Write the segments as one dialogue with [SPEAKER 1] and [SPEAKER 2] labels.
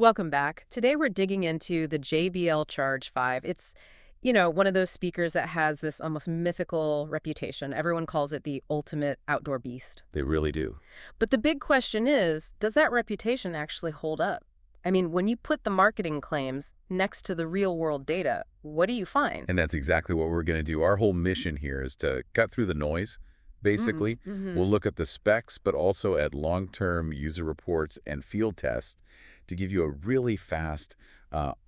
[SPEAKER 1] Welcome back. Today we're digging into the JBL Charge 5. It's one of those speakers that has this almost mythical reputation. Everyone calls it the ultimate outdoor beast.
[SPEAKER 2] They really do.
[SPEAKER 1] But the big question is, does that reputation actually hold up? I mean, when you put the marketing claims next to the real-world data, what do you find?
[SPEAKER 2] And that's exactly what we're going to do. Our whole mission here is to cut through the noise, basically.
[SPEAKER 1] Mm-hmm.
[SPEAKER 2] We'll look at the specs, but also at long-term user reports and field tests to give you a really fast,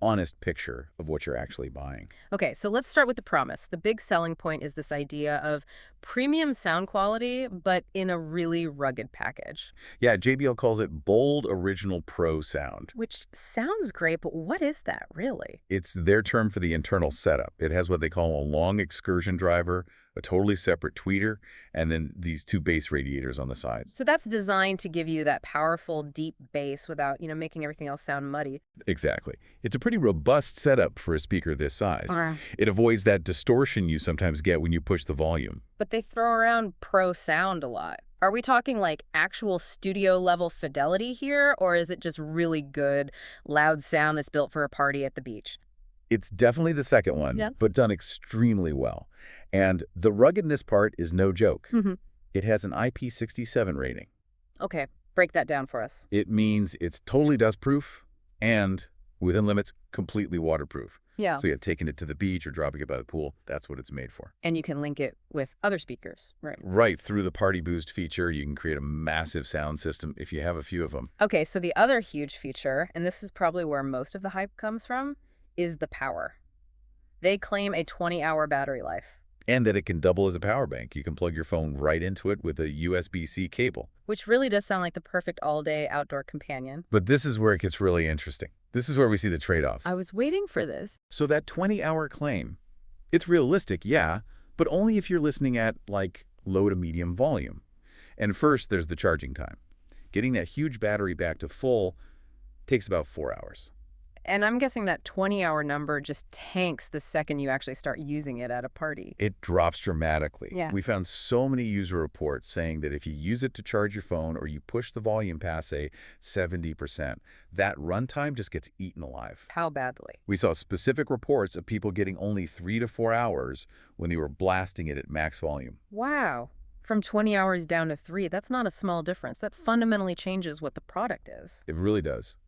[SPEAKER 2] honest picture of what you're actually buying.
[SPEAKER 1] Okay, so let's start with the promise. The big selling point is this idea of premium sound quality, but in a really rugged package.
[SPEAKER 2] Yeah, JBL calls it Bold Original Pro Sound.
[SPEAKER 1] Which sounds great, but what is that really?
[SPEAKER 2] It's their term for the internal setup. It has what they call a long excursion driver, a totally separate tweeter, and then these two bass radiators on the sides.
[SPEAKER 1] So that's designed to give you that powerful, deep bass without, making everything else sound muddy.
[SPEAKER 2] Exactly. It's a pretty robust setup for a speaker this size.
[SPEAKER 1] Okay.
[SPEAKER 2] It avoids that distortion you sometimes get when you push the volume.
[SPEAKER 1] But they throw around pro sound a lot. Are we talking like actual studio level fidelity here, or is it just really good, loud sound that's built for a party at the beach?
[SPEAKER 2] It's definitely the second one,
[SPEAKER 1] Yeah.
[SPEAKER 2] but done extremely well. And the ruggedness part is no joke.
[SPEAKER 1] Mm-hmm.
[SPEAKER 2] It has an IP67 rating.
[SPEAKER 1] Okay, break that down for us.
[SPEAKER 2] It means it's totally dust-proof and, within limits, completely waterproof.
[SPEAKER 1] Yeah.
[SPEAKER 2] So yeah, taking it to the beach or dropping it by the pool, that's what it's made for.
[SPEAKER 1] And you can link it with other speakers, right?
[SPEAKER 2] Right, through the PartyBoost feature, you can create a massive sound system if you have a few of them.
[SPEAKER 1] Okay, so the other huge feature, and this is probably where most of the hype comes from, is the power. They claim a 20-hour battery life.
[SPEAKER 2] And that it can double as a power bank. You can plug your phone right into it with a USB-C cable.
[SPEAKER 1] Which really does sound like the perfect all-day outdoor companion.
[SPEAKER 2] But this is where it gets really interesting. This is where we see the trade-offs.
[SPEAKER 1] I was waiting for this.
[SPEAKER 2] So that 20-hour claim, it's realistic, yeah, but only if you're listening at, like, low to medium volume. And first, there's the charging time. Getting that huge battery back to full takes about 4 hours.
[SPEAKER 1] And I'm guessing that 20-hour number just tanks the second you actually start using it at a party.
[SPEAKER 2] It drops dramatically.
[SPEAKER 1] Yeah.
[SPEAKER 2] We found so many user reports saying that if you use it to charge your phone or you push the volume past, say, 70%, that runtime just gets eaten alive.
[SPEAKER 1] How badly?
[SPEAKER 2] We saw specific reports of people getting only 3 to 4 hours when they were blasting it at max volume.
[SPEAKER 1] Wow. From 20 hours down to 3, that's not a small difference. That fundamentally changes what the product is.
[SPEAKER 2] It really does.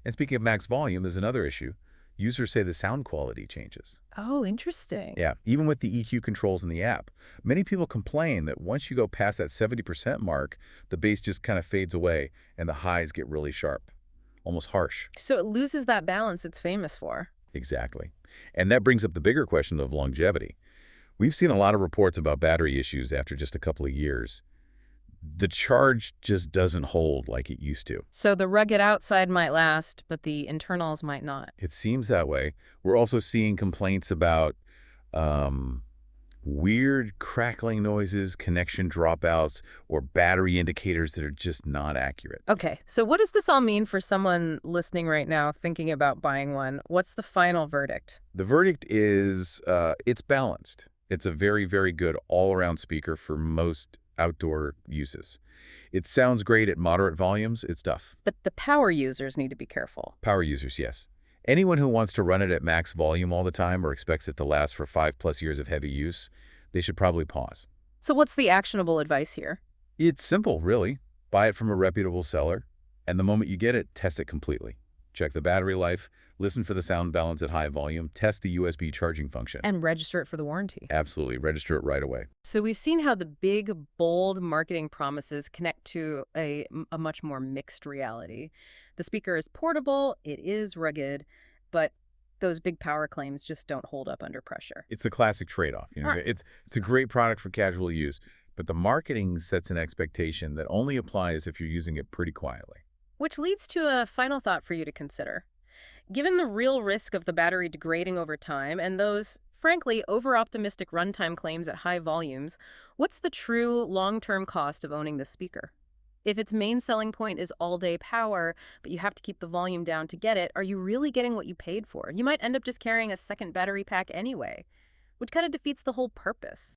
[SPEAKER 2] And speaking of max volume, there's another issue. Users say the sound quality changes.
[SPEAKER 1] Oh, interesting.
[SPEAKER 2] Yeah, even with the EQ controls in the app. Many people complain that once you go past that 70% mark, the bass just kind of fades away and the highs get really sharp, almost harsh.
[SPEAKER 1] So it loses that balance it's famous for.
[SPEAKER 2] Exactly. And that brings up the bigger question of longevity. We've seen a lot of reports about battery issues after just a couple of years. The charge just doesn't hold like it used to.
[SPEAKER 1] So the rugged outside might last, but the internals might not.
[SPEAKER 2] It seems that way. We're also seeing complaints about weird crackling noises, connection dropouts, or battery indicators that are just not accurate.
[SPEAKER 1] Okay, so what does this all mean for someone listening right now thinking about buying one? What's the final verdict?
[SPEAKER 2] The verdict is it's balanced. It's a very, very good all-around speaker for most outdoor uses. It sounds great at moderate volumes. It's tough.
[SPEAKER 1] But the power users need to be careful.
[SPEAKER 2] Power users, yes. Anyone who wants to run it at max volume all the time or expects it to last for 5+ years of heavy use, they should probably pause.
[SPEAKER 1] So what's the actionable advice here?
[SPEAKER 2] It's simple, really. Buy it from a reputable seller, and the moment you get it, test it completely. Check the battery life, listen for the sound balance at high volume, test the USB charging function.
[SPEAKER 1] And register it for the warranty.
[SPEAKER 2] Absolutely. Register it right away.
[SPEAKER 1] So we've seen how the big, bold marketing promises connect to a much more mixed reality. The speaker is portable, it is rugged, but those big power claims just don't hold up under pressure.
[SPEAKER 2] It's the classic trade-off.
[SPEAKER 1] Right.
[SPEAKER 2] It's a great product for casual use, but the marketing sets an expectation that only applies if you're using it pretty quietly.
[SPEAKER 1] Which leads to a final thought for you to consider. Given the real risk of the battery degrading over time and those, frankly, over-optimistic runtime claims at high volumes, what's the true long-term cost of owning this speaker? If its main selling point is all-day power, but you have to keep the volume down to get it, are you really getting what you paid for? You might end up just carrying a second battery pack anyway, which kind of defeats the whole purpose.